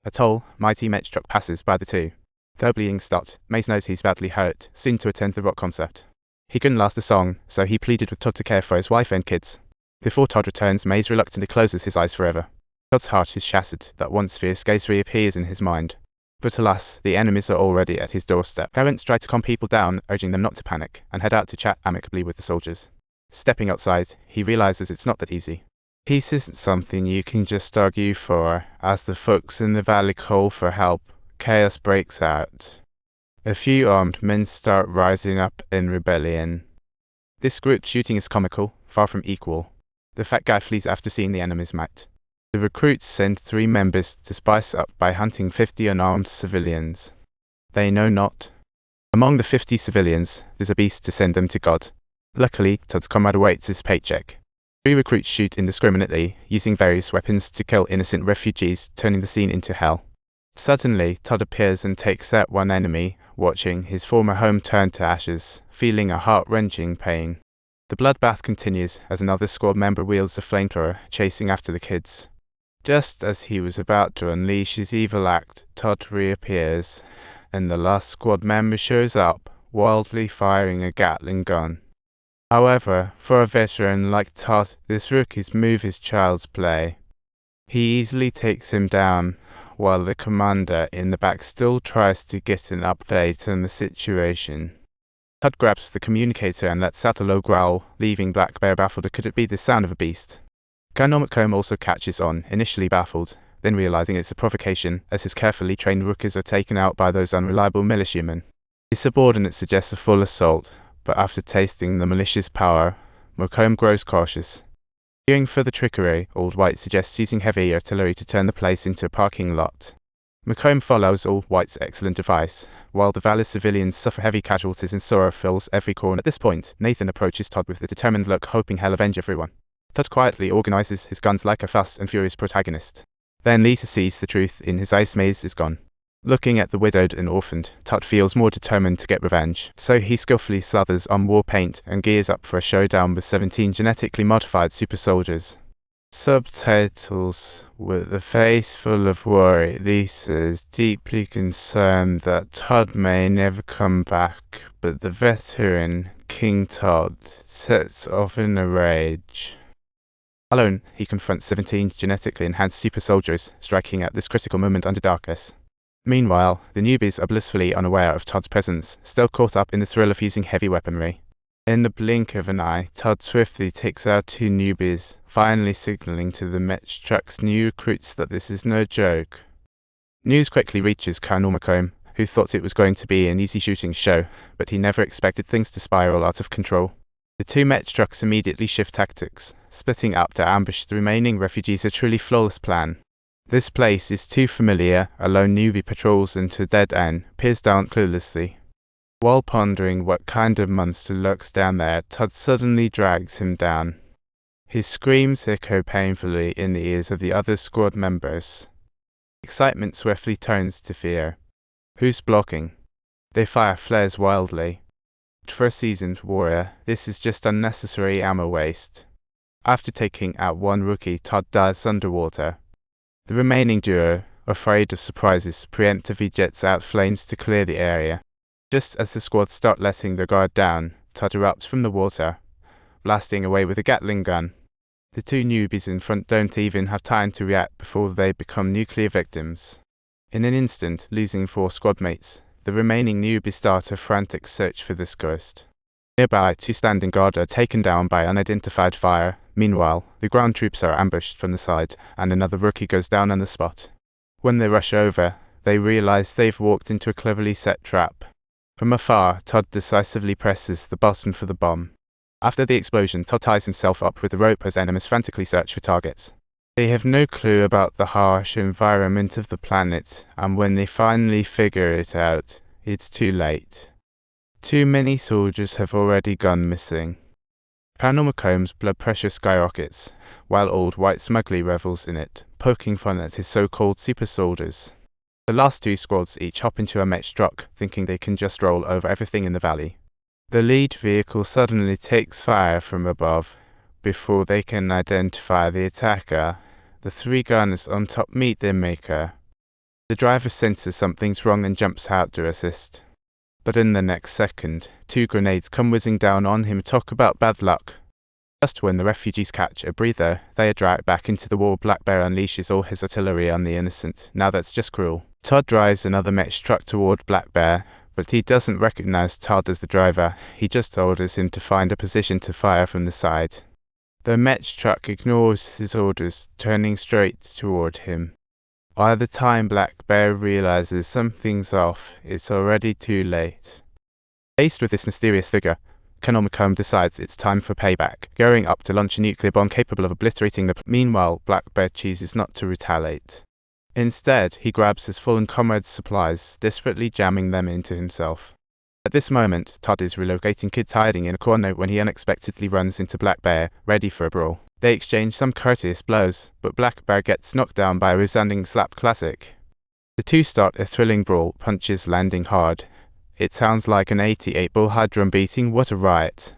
A tall, mighty Mech truck passes by the two. Though being stopped, Mace knows he's badly hurt, soon to attend the rock concert. He couldn't last the song, so he pleaded with Todd to care for his wife and kids. Before Todd returns, Mace reluctantly closes his eyes forever. Todd's heart is shattered that once fierce gaze reappears in his mind. But alas, the enemies are already at his doorstep. Parents try to calm people down, urging them not to panic, and head out to chat amicably with the soldiers. Stepping outside, he realizes it's not that easy. Peace isn't something you can just argue for. As the folks in the valley call for help, chaos breaks out. A few armed men start rising up in rebellion. This group shooting is comical, far from equal. The fat guy flees after seeing the enemy's might. The recruits send 3 members to spice up by hunting 50 unarmed civilians. They know not. Among the 50 civilians, there's a beast to send them to God. Luckily, Todd's comrade awaits his paycheck. 3 recruits shoot indiscriminately, using various weapons to kill innocent refugees, turning the scene into hell. Suddenly, Todd appears and takes out one enemy, watching his former home turn to ashes, feeling a heart-wrenching pain. The bloodbath continues as another squad member wields a flamethrower, chasing after the kids. Just as he was about to unleash his evil act, Todd reappears, and the last squad member shows up, wildly firing a Gatling gun. However, for a veteran like Todd, this rookie's move is child's play. He easily takes him down, while the commander in the back still tries to get an update on the situation. Todd grabs the communicator and lets out a low growl, leaving Black Bear baffled. Could it be the sound of a beast? Colonel McComb also catches on, initially baffled, then realizing it's a provocation, as his carefully trained rookies are taken out by those unreliable militiamen. His subordinate suggests a full assault, but after tasting the malicious power, McComb grows cautious. Fearing further trickery, Old White suggests using heavy artillery to turn the place into a parking lot. McComb follows Old White's excellent advice, while the valley's civilians suffer heavy casualties and sorrow fills every corner. At this point, Nathan approaches Todd with a determined look, hoping he'll avenge everyone. Todd quietly organizes his guns like a fast and furious protagonist. Then Lisa sees the truth in his ice maze is gone. Looking at the widowed and orphaned, Todd feels more determined to get revenge, so he skillfully slathers on war paint and gears up for a showdown with 17 genetically modified super soldiers. Subtitles: with a face full of worry, Lisa is deeply concerned that Todd may never come back, but the veteran, King Todd, sets off in a rage. Alone, he confronts 17 genetically enhanced super soldiers, striking at this critical moment under darkness. Meanwhile, the newbies are blissfully unaware of Todd's presence, still caught up in the thrill of using heavy weaponry. In the blink of an eye, Todd swiftly takes out 2 newbies, finally signaling to the Mech truck's new recruits that this is no joke. News quickly reaches Colonel McComb, who thought it was going to be an easy shooting show, but he never expected things to spiral out of control. The 2 Mech trucks immediately shift tactics, splitting up to ambush the remaining refugees, a truly flawless plan. This place is too familiar. A lone newbie patrols into a dead end, peers down cluelessly. While pondering what kind of monster lurks down there, Todd suddenly drags him down. His screams echo painfully in the ears of the other squad members. Excitement swiftly turns to fear. Who's blocking? They fire flares wildly. For a seasoned warrior, this is just unnecessary ammo waste. After taking out one rookie, Todd dives underwater. The remaining duo, afraid of surprises, preemptively jets out flames to clear the area. Just as the squad start letting their guard down, Todd erupts from the water, blasting away with a Gatling gun. The 2 newbies in front don't even have time to react before they become nuclear victims. In an instant, losing 4 squad mates, the remaining newbies start a frantic search for this ghost. Nearby, 2 standing guard are taken down by unidentified fire. Meanwhile, the ground troops are ambushed from the side, and another rookie goes down on the spot. When they rush over, they realize they've walked into a cleverly set trap. From afar, Todd decisively presses the button for the bomb. After the explosion, Todd ties himself up with a rope as enemies frantically search for targets. They have no clue about the harsh environment of the planet, and when they finally figure it out, it's too late. Too many soldiers have already gone missing. Colonel McComb's blood pressure skyrockets, while Old White smugly revels in it, poking fun at his so-called super soldiers. The last 2 squads each hop into a Mech truck, thinking they can just roll over everything in the valley. The lead vehicle suddenly takes fire from above. Before they can identify the attacker, the 3 gunners on top meet their Mecha. The driver senses something's wrong and jumps out to assist. But in the next second, 2 grenades come whizzing down on him. Talk about bad luck. Just when the refugees catch a breather, they are dragged back into the war. Black Bear unleashes all his artillery on the innocent. Now that's just cruel. Todd drives another Mech truck toward Black Bear, but he doesn't recognize Todd as the driver. He just orders him to find a position to fire from the side. The Mech truck ignores his orders, turning straight toward him. By the time Black Bear realizes something's off, it's already too late. Faced with this mysterious figure, Colonel McComb decides it's time for payback, going up to launch a nuclear bomb capable of obliterating the Meanwhile, Black Bear chooses not to retaliate. Instead, he grabs his fallen comrade's supplies, desperately jamming them into himself. At this moment, Todd is relocating kids hiding in a corner when he unexpectedly runs into Black Bear, ready for a brawl. They exchange some courteous blows, but Black Bear gets knocked down by a resounding slap classic. The two start a thrilling brawl, punches landing hard. It sounds like an 88 bullhide drum beating. What a riot.